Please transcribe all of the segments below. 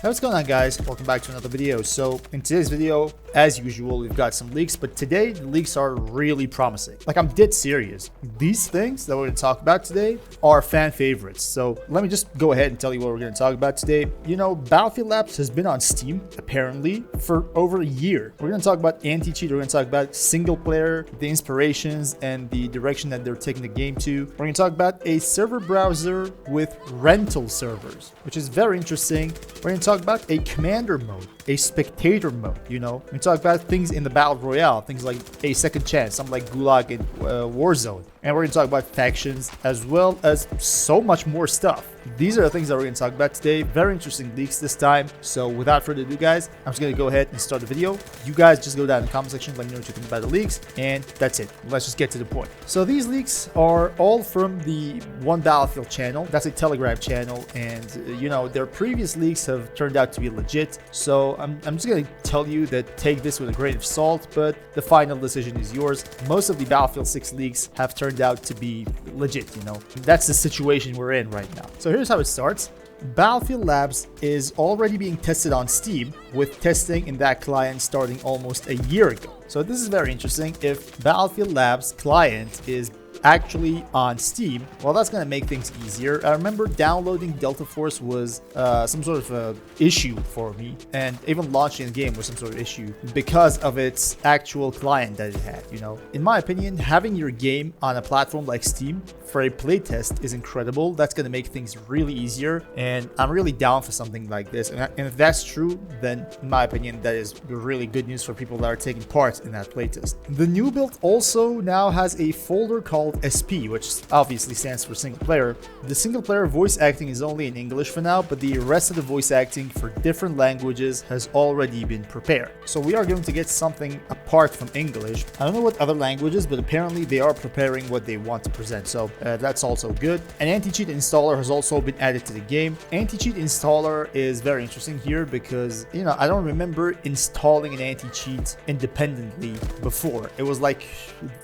Hey, what's going on, guys? Welcome back to another video. So in today's video, as usual, we've got some leaks, but today the leaks are really promising. Like, I'm dead serious. These things that we're going to talk about today are fan favorites. So let me just go ahead and tell you what we're going to talk about today. You know, Battlefield Labs has been on Steam apparently for over a year. We're going to talk about anti-cheat. We're going to talk about single player, the inspirations and the direction that they're taking the game to. We're going to talk about a server browser with rental servers, which is very interesting. We're going to talk about a commander mode, a spectator mode. You know, we talk about things in the Battle Royale, things like a second chance, something like Gulag and Warzone. And we're going to talk about factions as well as so much more stuff. These are the things that we're going to talk about today. Very interesting leaks this time. So without further ado, guys, I'm just going to go ahead and start the video. You guys just go down in the comment section, let me know what you think about the leaks, and that's it. Let's just get to the point. So these leaks are all from the One Battlefield channel. That's a Telegram channel, and you know, their previous leaks have turned out to be legit. So I'm just going to tell you that take this with a grain of salt, but the final decision is yours. Most of the Battlefield 6 leaks have turned out to be legit, you know. That's the situation we're in right now. So here's how it starts. Battlefield Labs is already being tested on Steam, with testing in that client starting almost a year ago. So this is very interesting. If Battlefield Labs client is actually on Steam, well, that's going to make things easier. I remember downloading Delta Force was some sort of issue for me, and even launching the game was some sort of issue because of its actual client that it had. You know, in my opinion, having your game on a platform like Steam for a playtest is incredible. That's going to make things really easier, and I'm really down for something like this. And if that's true, then in my opinion, that is really good news for people that are taking part in that playtest. The new build also now has a folder called SP, which obviously stands for single player. The single player voice acting is only in English for now, but the rest of the voice acting for different languages has already been prepared. So we are going to get something apart from English. I don't know what other languages, but apparently they are preparing what they want to present. So that's also good. An anti-cheat installer has also been added to the game. Anti-cheat installer is very interesting here because, you know, I don't remember installing an anti-cheat independently before. It was like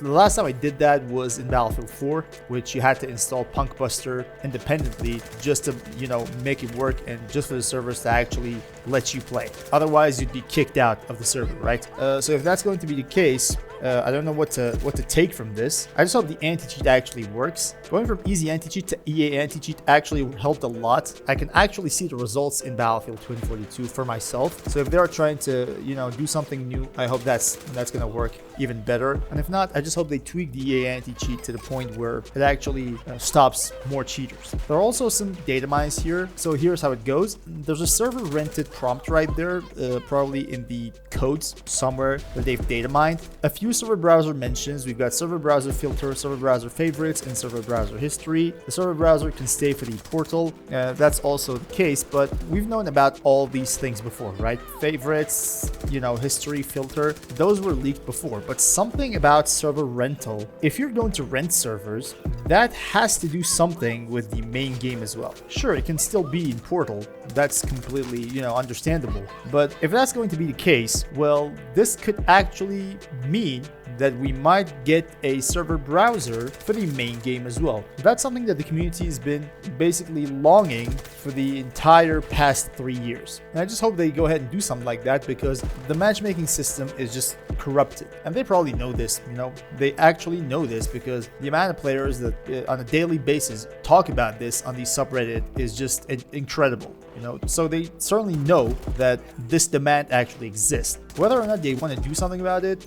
the last time I did that was in Battlefield 4, which you had to install Punkbuster independently just to, you know, make it work and just for the servers to actually let you play. Otherwise, you'd be kicked out of the server, right? So if that's going to be the case, I don't know what to take from this. I just hope the anti-cheat actually works. Going from easy anti-cheat to EA anti-cheat actually helped a lot. I can actually see the results in Battlefield 2042 for myself. So if they're trying to, you know, do something new, I hope that's going to work even better. And if not, I just hope they tweak the EA anti-cheat to the point where it actually stops more cheaters. There are also some data mines here. So here's how it goes. There's a server rented prompt right there, probably in the codes somewhere that they've data mined. A few server browser mentions. We've got server browser filter, server browser favorites, and server browser history. The server browser can stay for the portal. That's also the case, but we've known about all these things before, right? Favorites, you know, history, filter, those were leaked before. But something about server rental, if you're going to rent servers, that has to do something with the main game as well. Sure, it can still be in Portal. That's completely, you know, understandable. But if that's going to be the case, well, this could actually mean that we might get a server browser for the main game as well. That's something that the community has been basically longing for the entire past 3 years. And I just hope they go ahead and do something like that, because the matchmaking system is just corrupted. And they probably know this, you know, they actually know this because the amount of players that on a daily basis talk about this on the subreddit is just incredible. You know, so they certainly know that this demand actually exists. Whether or not they want to do something about it,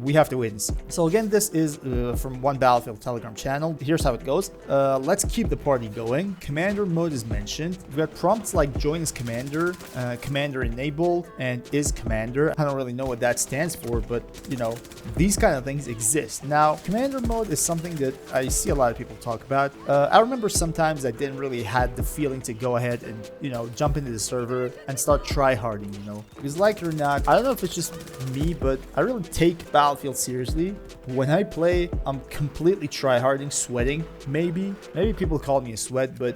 we have to wait and see. So again, this is from One Battlefield Telegram channel. Here's how it goes. Let's keep the party going. Commander mode is mentioned. We've got prompts like join as commander, commander enabled, and is commander. I don't really know what that stands for, but you know, these kind of things exist. Now, commander mode is something that I see a lot of people talk about. I remember sometimes I didn't really had the feeling to go ahead and, you know, jump into the server and start try-harding, you know, because like it or not, I don't know if it's just me, but I really take Battlefield seriously. When I play, I'm completely tryharding, sweating. Maybe people call me a sweat, but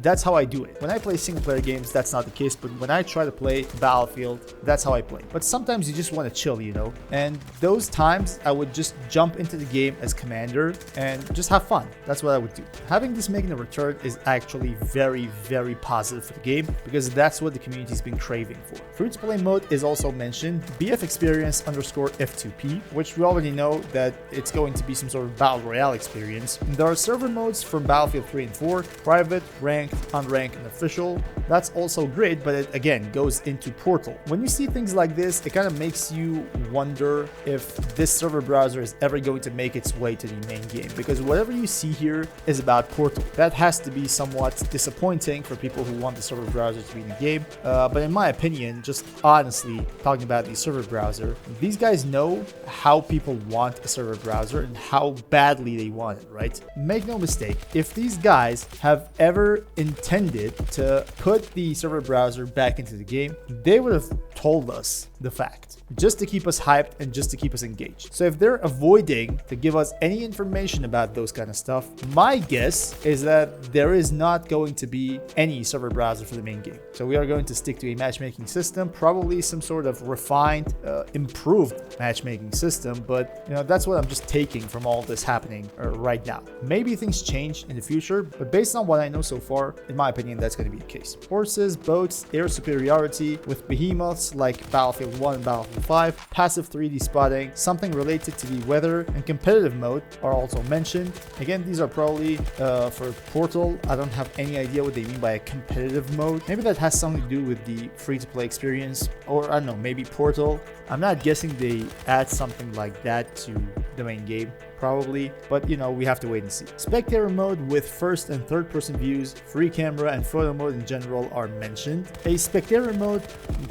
that's how I do it. When I play single player games, that's not the case, but when I try to play Battlefield, that's how I play. But sometimes you just want to chill, you know, and those times I would just jump into the game as commander and just have fun. That's what I would do. Having this making a return is actually very, very positive for the game because that's what the community's been craving for. Free-to-play mode is also mentioned, BF experience _ F2P, which we already know that it's going to be some sort of Battle Royale experience. There are server modes from Battlefield 3 and 4, private, ranked, unranked, and official. That's also great, but it again goes into Portal. When you see things like this, it kind of makes you wonder if this server browser is ever going to make its way to the main game, because whatever you see here is about Portal. That has to be somewhat disappointing for people who want the server browser to be in the game, but in my opinion, just honestly talking about the server browser, these guys know how people want a server browser and how badly they want it, right? Make no mistake, if these guys have ever intended to put the server browser back into the game, they would have told us the fact, just to keep us hyped and just to keep us engaged. So if they're avoiding to give us any information about those kind of stuff, my guess is that there is not going to be any server browser for the main game. So we are going to stick to a matchmaking system, probably some sort of refined, improved matchmaking system, but you know, that's what I'm just taking from all this happening right now. Maybe things change in the future, but based on what I know so far, in my opinion, that's going to be the case. Horses, boats, air superiority with behemoths like Battlefield 1 and Battlefield 5, passive 3D spotting, something related to the weather, and competitive mode are also mentioned. Again, these are probably for Portal. I don't have any idea what they mean by a competitive mode. Maybe that has something to do with the free-to-play experience, or I don't know, maybe Portal. I'm not guessing they add something like that to the main game, probably, but you know, we have to wait and see. Spectator mode with first and third person views, free camera, and photo mode in general are mentioned. A spectator mode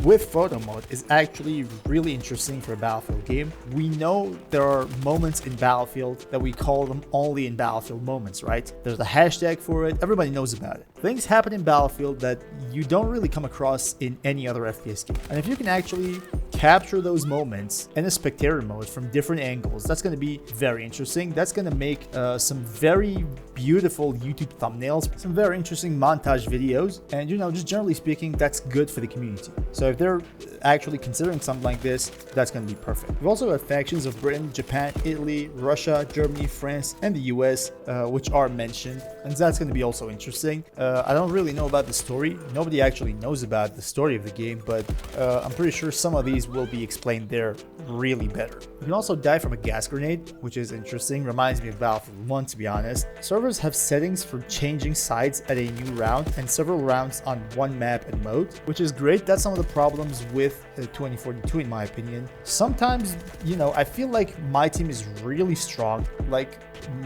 with photo mode is actually really interesting for a Battlefield game. We know there are moments in Battlefield that we call them only in Battlefield moments, right? There's a hashtag for it, everybody knows about it. Things happen in Battlefield that you don't really come across in any other FPS game. And if you can actually capture those moments in a spectator mode from different angles, that's going to be very interesting. That's going to make some very beautiful YouTube thumbnails, some very interesting montage videos, and you know, just generally speaking, that's good for the community. So if they're actually considering something like this, that's going to be perfect. We've also got factions of Britain, Japan, Italy, Russia, Germany, France, and the US, which are mentioned, and that's going to be also interesting. I don't really know about the story. Nobody actually knows about the story of the game, but I'm pretty sure some of these will be explained there really better. You can also die from a gas grenade, which is interesting. Reminds me of Battlefield 1, to be honest. Servers have settings for changing sides at a new round and several rounds on one map and mode, which is great. That's some of the problems with 2042, in my opinion. Sometimes, you know, I feel like my team is really strong. Like,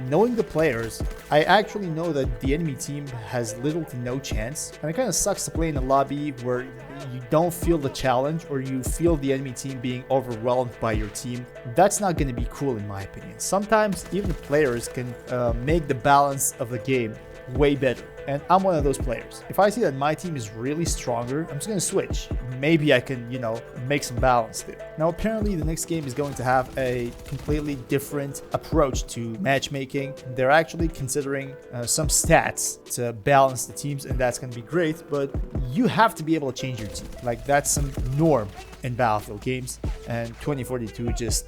knowing the players, I actually know that the enemy team has little to no chance, and it kind of sucks to play in a lobby where you don't feel the challenge or you feel the enemy team being overwhelmed by your team. That's not going to be cool, in my opinion. Sometimes even the players can make the balance of the game way better, and I'm one of those players. If I see that my team is really stronger, I'm just going to switch. Maybe I can, you know, make some balance there. Now, apparently the next game is going to have a completely different approach to matchmaking. They're actually considering some stats to balance the teams, and that's going to be great, but you have to be able to change your team. Like, that's some norm in Battlefield games, and 2042 just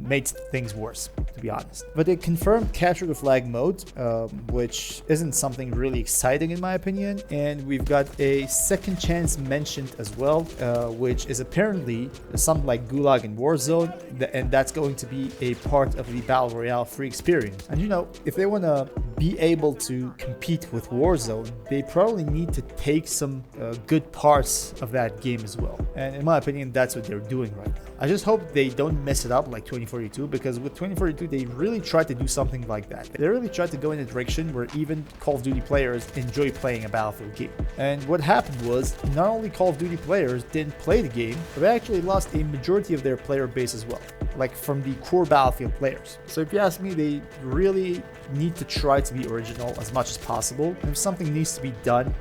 made things worse, to be honest. But they confirmed capture the flag mode, which isn't something really exciting in my opinion, and we've got a second chance mentioned as well, which is apparently something like Gulag and Warzone, and that's going to be a part of the Battle Royale free experience. And you know, if they want to be able to compete with Warzone, they probably need to take some good parts of that game as well, and in my opinion, that's what they're doing right now. I just hope they don't mess it up like 2042, because with 2042 they really tried to do something like that. They really tried to go in a direction where even Call of Duty players enjoy playing a Battlefield game. And what happened was, not only Call of Duty players didn't play the game, but they actually lost a majority of their player base as well, like from the core Battlefield players. So if you ask me, they really need to try to be original as much as possible. And if something needs to be done,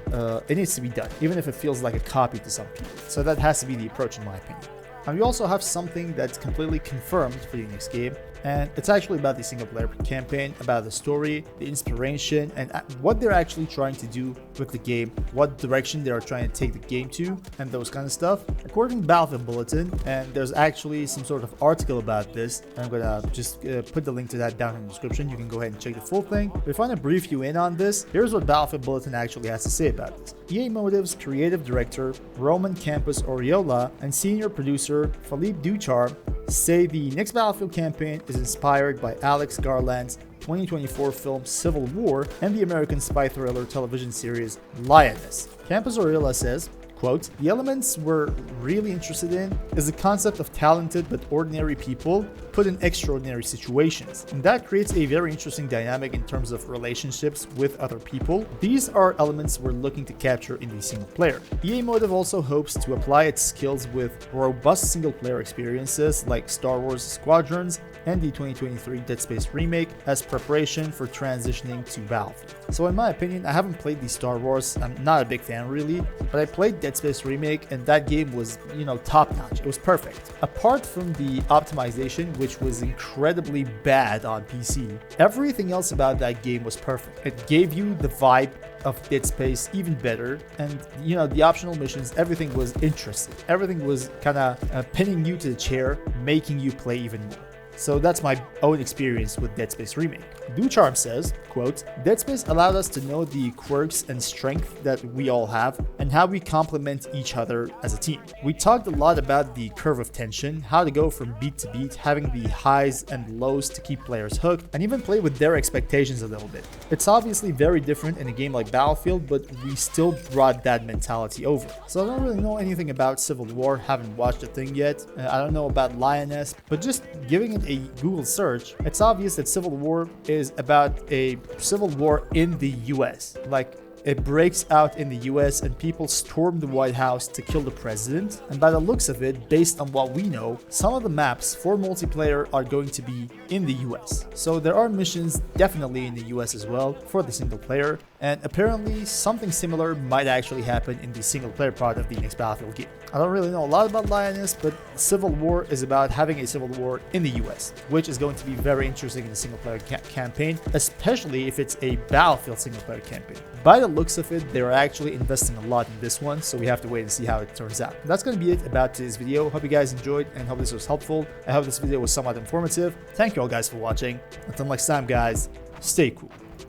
it needs to be done, even if it feels like a copy to some people. So that has to be the approach, in my opinion. And we also have something that's completely confirmed for the next game, and it's actually about the single player campaign, about the story, the inspiration, and what they're actually trying to do with the game, what direction they are trying to take the game to, and those kind of stuff. According to Battlefield Bulletin, and there's actually some sort of article about this, and I'm gonna just put the link to that down in the description. You can go ahead and check the full thing. But if I want to brief you in on this, here's what Battlefield Bulletin actually has to say about this. EA Motive's creative director Roman Campos Oriola and senior producer Philippe Ducharme say the next Battlefield campaign is inspired by Alex Garland's 2024 film Civil War and the American spy thriller television series Lioness. Campos Oriola says, quote, "The elements we're really interested in is the concept of talented but ordinary people put in extraordinary situations. And that creates a very interesting dynamic in terms of relationships with other people. These are elements we're looking to capture in the single player." EA Motive also hopes to apply its skills with robust single player experiences like Star Wars Squadrons and the 2023 Dead Space remake as preparation for transitioning to Battlefield. So in my opinion, I haven't played the Star Wars, I'm not a big fan really, but I played Dead Space remake and that game was, top notch. It was perfect. Apart from the optimization, which was incredibly bad on PC, everything else about that game was perfect. It gave you the vibe of Dead Space even better, and the optional missions, everything was interesting. Everything was kind of pinning you to the chair, making you play even more. So that's my own experience with Dead Space Remake. Ducharme says, quote, "Dead Space allowed us to know the quirks and strength that we all have and how we complement each other as a team. We talked a lot about the curve of tension, how to go from beat to beat, having the highs and lows to keep players hooked, and even play with their expectations a little bit. It's obviously very different in a game like Battlefield, but we still brought that mentality over." So I don't really know anything about Civil War, haven't watched the thing yet. I don't know about Lioness, but just giving it a Google search, it's obvious that Civil War is about a civil war in the US. Like, it breaks out in the US and people storm the White House to kill the president. And by the looks of it, based on what we know, some of the maps for multiplayer are going to be in the US. So there are missions definitely in the US as well for the single player. And apparently something similar might actually happen in the single player part of the next Battlefield game. I don't really know a lot about Lioness, but Civil War is about having a civil war in the US, which is going to be very interesting in the single player campaign, especially if it's a Battlefield single player campaign. By the looks of it, they're actually investing a lot in this one, so we have to wait and see how it turns out. That's going to be it about today's video. Hope you guys enjoyed and hope this was helpful. I hope this video was somewhat informative. Thank you all guys for watching. Until next time guys, stay cool.